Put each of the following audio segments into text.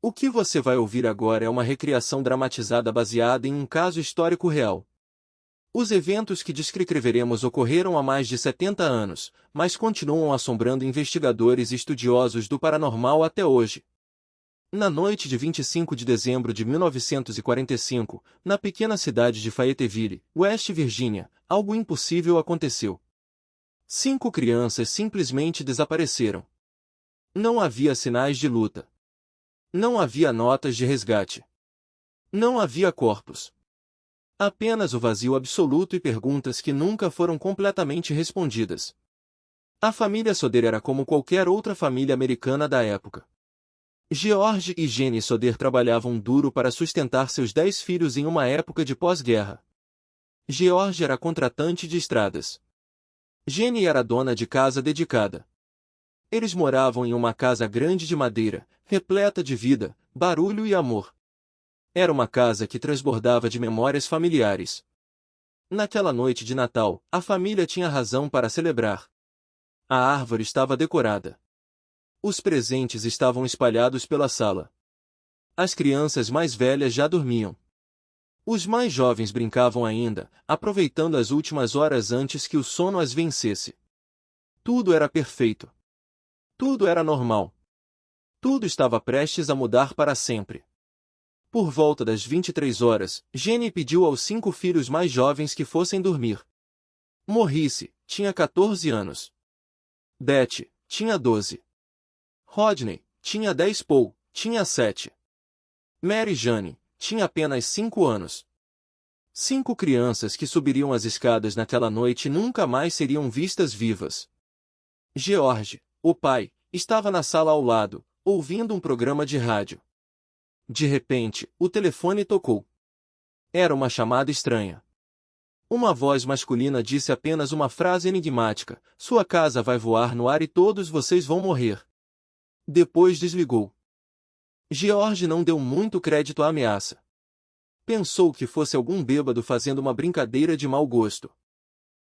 O que você vai ouvir agora é uma recriação dramatizada baseada em um caso histórico real. Os eventos que descreveremos ocorreram há mais de 70 anos, mas continuam assombrando investigadores e estudiosos do paranormal até hoje. Na noite de 25 de dezembro de 1945, na pequena cidade de Fayetteville, West Virginia, algo impossível aconteceu. 5 crianças simplesmente desapareceram. Não havia sinais de luta. Não havia notas de resgate. Não havia corpos. Apenas o vazio absoluto e perguntas que nunca foram completamente respondidas. A família Soder era como qualquer outra família americana da época. George e Jenny Soder trabalhavam duro para sustentar seus 10 filhos em uma época de pós-guerra. George era contratante de estradas. Jenny era dona de casa dedicada. Eles moravam em uma casa grande de madeira, repleta de vida, barulho e amor. Era uma casa que transbordava de memórias familiares. Naquela noite de Natal, a família tinha razão para celebrar. A árvore estava decorada. Os presentes estavam espalhados pela sala. As crianças mais velhas já dormiam. Os mais jovens brincavam ainda, aproveitando as últimas horas antes que o sono as vencesse. Tudo era perfeito. Tudo era normal. Tudo estava prestes a mudar para sempre. Por volta das 23 horas, Jenny pediu aos 5 filhos mais jovens que fossem dormir. Maurice tinha 14 anos. Beth tinha 12. Rodney tinha 10. Paul tinha 7. Mary Jane tinha apenas 5 anos. 5 crianças que subiriam as escadas naquela noite nunca mais seriam vistas vivas. George, o pai, estava na sala ao lado, ouvindo um programa de rádio. De repente, o telefone tocou. Era uma chamada estranha. Uma voz masculina disse apenas uma frase enigmática: "Sua casa vai voar no ar e todos vocês vão morrer." Depois desligou. George não deu muito crédito à ameaça. Pensou que fosse algum bêbado fazendo uma brincadeira de mau gosto.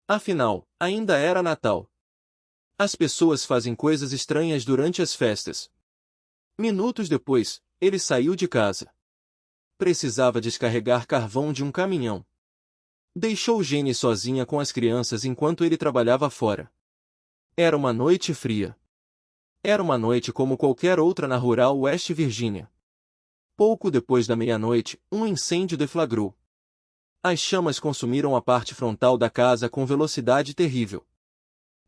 Afinal, ainda era Natal. As pessoas fazem coisas estranhas durante as festas. Minutos depois, ele saiu de casa. Precisava descarregar carvão de um caminhão. Deixou Jenny sozinha com as crianças enquanto ele trabalhava fora. Era uma noite fria. Era uma noite como qualquer outra na rural West Virginia. Pouco depois da meia-noite, um incêndio deflagrou. As chamas consumiram a parte frontal da casa com velocidade terrível.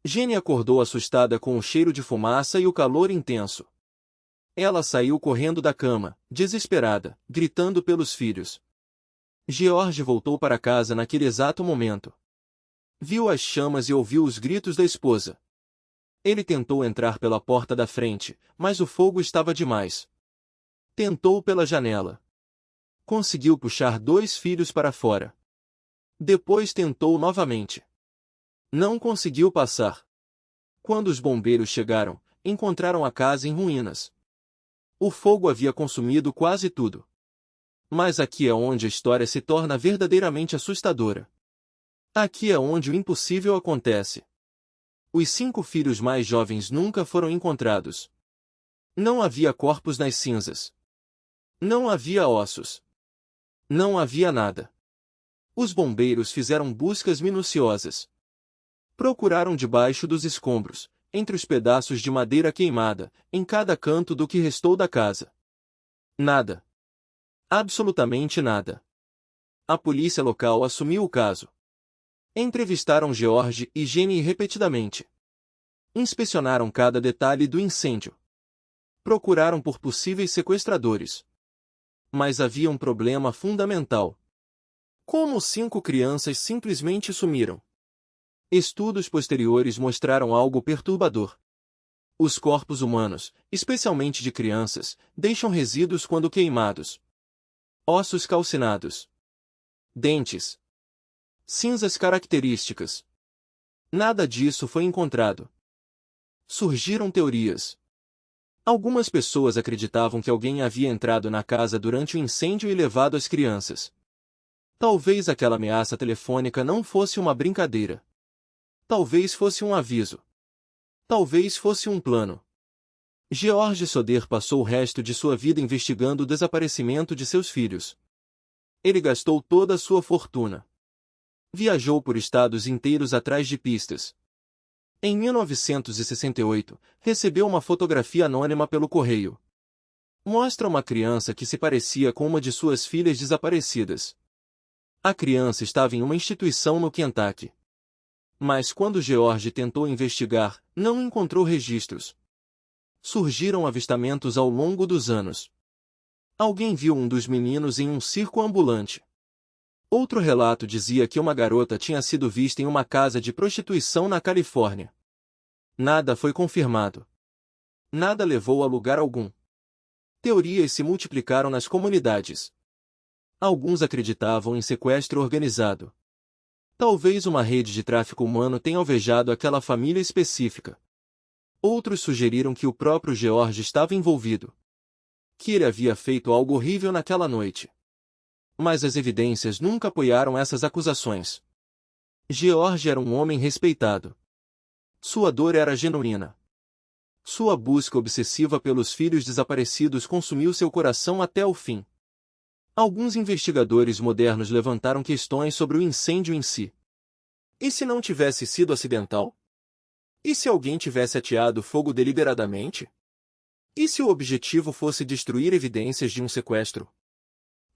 Jenny acordou assustada com o cheiro de fumaça e o calor intenso. Ela saiu correndo da cama, desesperada, gritando pelos filhos. George voltou para casa naquele exato momento. Viu as chamas e ouviu os gritos da esposa. Ele tentou entrar pela porta da frente, mas o fogo estava demais. Tentou pela janela. Conseguiu puxar 2 filhos para fora. Depois tentou novamente. Não conseguiu passar. Quando os bombeiros chegaram, encontraram a casa em ruínas. O fogo havia consumido quase tudo. Mas aqui é onde a história se torna verdadeiramente assustadora. Aqui é onde o impossível acontece. Os 5 filhos mais jovens nunca foram encontrados. Não havia corpos nas cinzas. Não havia ossos. Não havia nada. Os bombeiros fizeram buscas minuciosas. Procuraram debaixo dos escombros, entre os pedaços de madeira queimada, em cada canto do que restou da casa. Nada. Absolutamente nada. A polícia local assumiu o caso. Entrevistaram George e Jenny repetidamente. Inspecionaram cada detalhe do incêndio. Procuraram por possíveis sequestradores. Mas havia um problema fundamental. Como 5 crianças simplesmente sumiram? Estudos posteriores mostraram algo perturbador. Os corpos humanos, especialmente de crianças, deixam resíduos quando queimados. Ossos calcinados. Dentes. Cinzas características. Nada disso foi encontrado. Surgiram teorias. Algumas pessoas acreditavam que alguém havia entrado na casa durante o incêndio e levado as crianças. Talvez aquela ameaça telefônica não fosse uma brincadeira. Talvez fosse um aviso. Talvez fosse um plano. George Soder passou o resto de sua vida investigando o desaparecimento de seus filhos. Ele gastou toda a sua fortuna. Viajou por estados inteiros atrás de pistas. Em 1968, recebeu uma fotografia anônima pelo correio. Mostra uma criança que se parecia com uma de suas filhas desaparecidas. A criança estava em uma instituição no Kentucky. Mas quando George tentou investigar, não encontrou registros. Surgiram avistamentos ao longo dos anos. Alguém viu um dos meninos em um circo ambulante. Outro relato dizia que uma garota tinha sido vista em uma casa de prostituição na Califórnia. Nada foi confirmado. Nada levou a lugar algum. Teorias se multiplicaram nas comunidades. Alguns acreditavam em sequestro organizado. Talvez uma rede de tráfico humano tenha alvejado aquela família específica. Outros sugeriram que o próprio George estava envolvido. Que ele havia feito algo horrível naquela noite. Mas as evidências nunca apoiaram essas acusações. George era um homem respeitado. Sua dor era genuína. Sua busca obsessiva pelos filhos desaparecidos consumiu seu coração até o fim. Alguns investigadores modernos levantaram questões sobre o incêndio em si. E se não tivesse sido acidental? E se alguém tivesse ateado fogo deliberadamente? E se o objetivo fosse destruir evidências de um sequestro?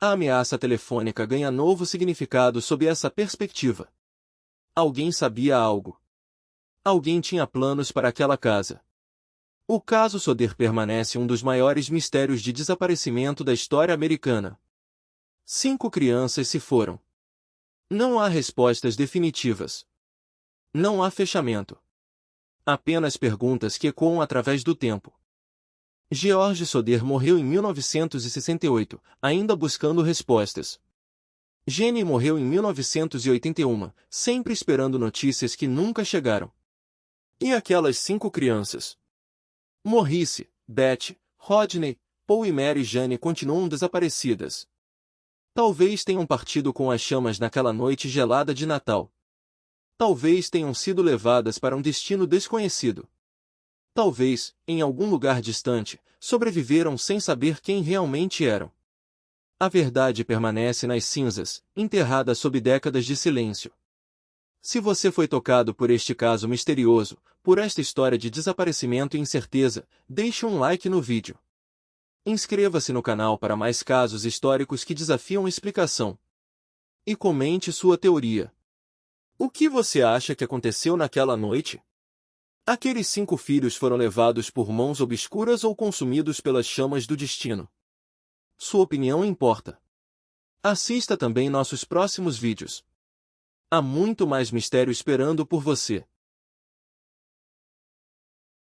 A ameaça telefônica ganha novo significado sob essa perspectiva. Alguém sabia algo. Alguém tinha planos para aquela casa. O caso Soder permanece um dos maiores mistérios de desaparecimento da história americana. 5 crianças se foram. Não há respostas definitivas. Não há fechamento. Apenas perguntas que ecoam através do tempo. George Soder morreu em 1968, ainda buscando respostas. Jenny morreu em 1981, sempre esperando notícias que nunca chegaram. E aquelas 5 crianças? Maurice, Beth, Rodney, Paul e Mary Jane continuam desaparecidas. Talvez tenham partido com as chamas naquela noite gelada de Natal. Talvez tenham sido levadas para um destino desconhecido. Talvez, em algum lugar distante, sobreviveram sem saber quem realmente eram. A verdade permanece nas cinzas, enterrada sob décadas de silêncio. Se você foi tocado por este caso misterioso, por esta história de desaparecimento e incerteza, deixe um like no vídeo. Inscreva-se no canal para mais casos históricos que desafiam explicação. E comente sua teoria. O que você acha que aconteceu naquela noite? Aqueles 5 filhos foram levados por mãos obscuras ou consumidos pelas chamas do destino? Sua opinião importa. Assista também nossos próximos vídeos. Há muito mais mistério esperando por você.